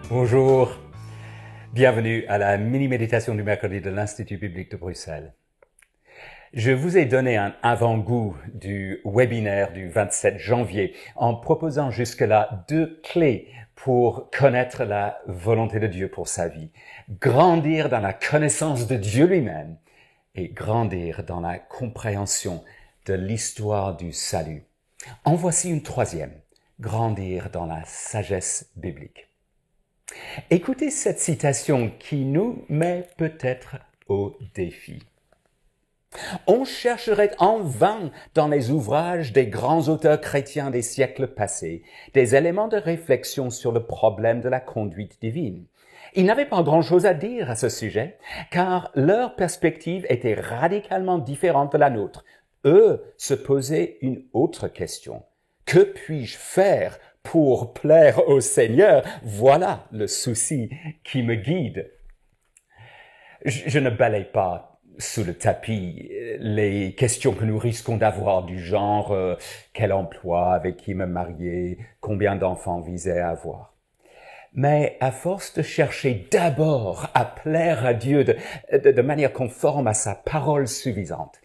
Bonjour, bienvenue à la mini-méditation du mercredi de l'Institut biblique de Bruxelles. Je vous ai donné un avant-goût du webinaire du 27 janvier en proposant jusque-là 2 clés pour connaître la volonté de Dieu pour sa vie. Grandir dans la connaissance de Dieu lui-même et grandir dans la compréhension de l'histoire du salut. En voici une 3e, grandir dans la sagesse biblique. Écoutez cette citation qui nous met peut-être au défi. On chercherait en vain dans les ouvrages des grands auteurs chrétiens des siècles passés des éléments de réflexion sur le problème de la conduite divine. Ils n'avaient pas grand-chose à dire à ce sujet, car leur perspective était radicalement différente de la nôtre. Eux se posaient une autre question. Que puis-je faire pour plaire au Seigneur? Voilà le souci qui me guide. Je ne balaye pas sous le tapis les questions que nous risquons d'avoir du genre quel emploi, avec qui me marier, combien d'enfants viser à avoir. Mais à force de chercher d'abord à plaire à Dieu de manière conforme à sa parole suffisante,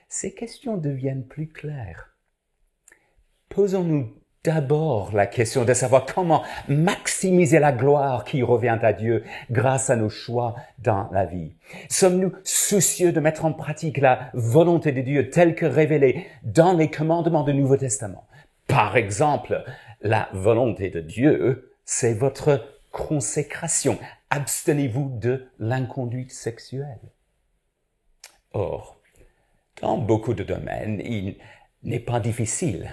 ces questions deviennent plus claires. Posons-nous d'abord la question de savoir comment maximiser la gloire qui revient à Dieu grâce à nos choix dans la vie. Sommes-nous soucieux de mettre en pratique la volonté de Dieu telle que révélée dans les commandements du Nouveau Testament? Par exemple, la volonté de Dieu, c'est votre consécration. Abstenez-vous de l'inconduite sexuelle. Or, dans beaucoup de domaines, il n'est pas difficile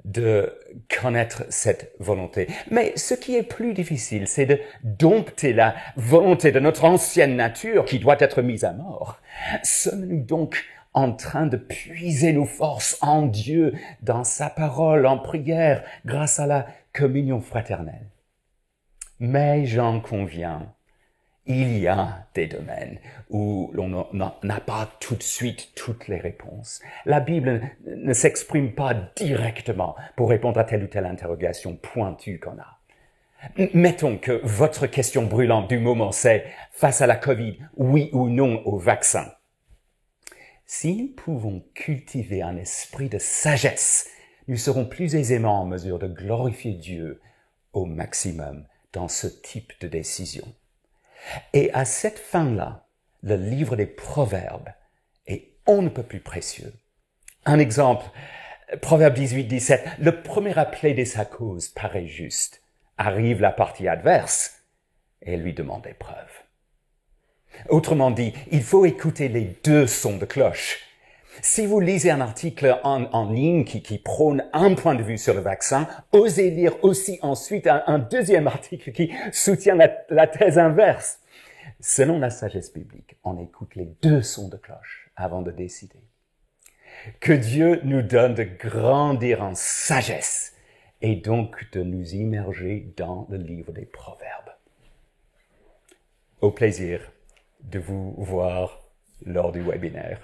de connaître cette volonté. Mais ce qui est plus difficile, c'est de dompter la volonté de notre ancienne nature qui doit être mise à mort. Sommes-nous donc en train de puiser nos forces en Dieu, dans sa parole, en prière, grâce à la communion fraternelle? Mais j'en conviens, il y a des domaines où l'on n'a pas tout de suite toutes les réponses. La Bible ne s'exprime pas directement pour répondre à telle ou telle interrogation pointue qu'on a. Mettons que votre question brûlante du moment, c'est face à la Covid, oui ou non au vaccin. Si nous pouvons cultiver un esprit de sagesse, nous serons plus aisément en mesure de glorifier Dieu au maximum dans ce type de décision. Et à cette fin-là, le livre des Proverbes est on ne peut plus précieux. Un exemple, Proverbe 18-17, le premier à plaider sa cause paraît juste. Arrive la partie adverse et lui demande des preuves. Autrement dit, il faut écouter les 2 sons de cloche. Si vous lisez un article en ligne qui prône un point de vue sur le vaccin, osez lire aussi ensuite un deuxième article qui soutient la thèse inverse. Selon la sagesse biblique, on écoute les 2 sons de cloche avant de décider. Que Dieu nous donne de grandir en sagesse et donc de nous immerger dans le livre des Proverbes. Au plaisir de vous voir lors du webinaire.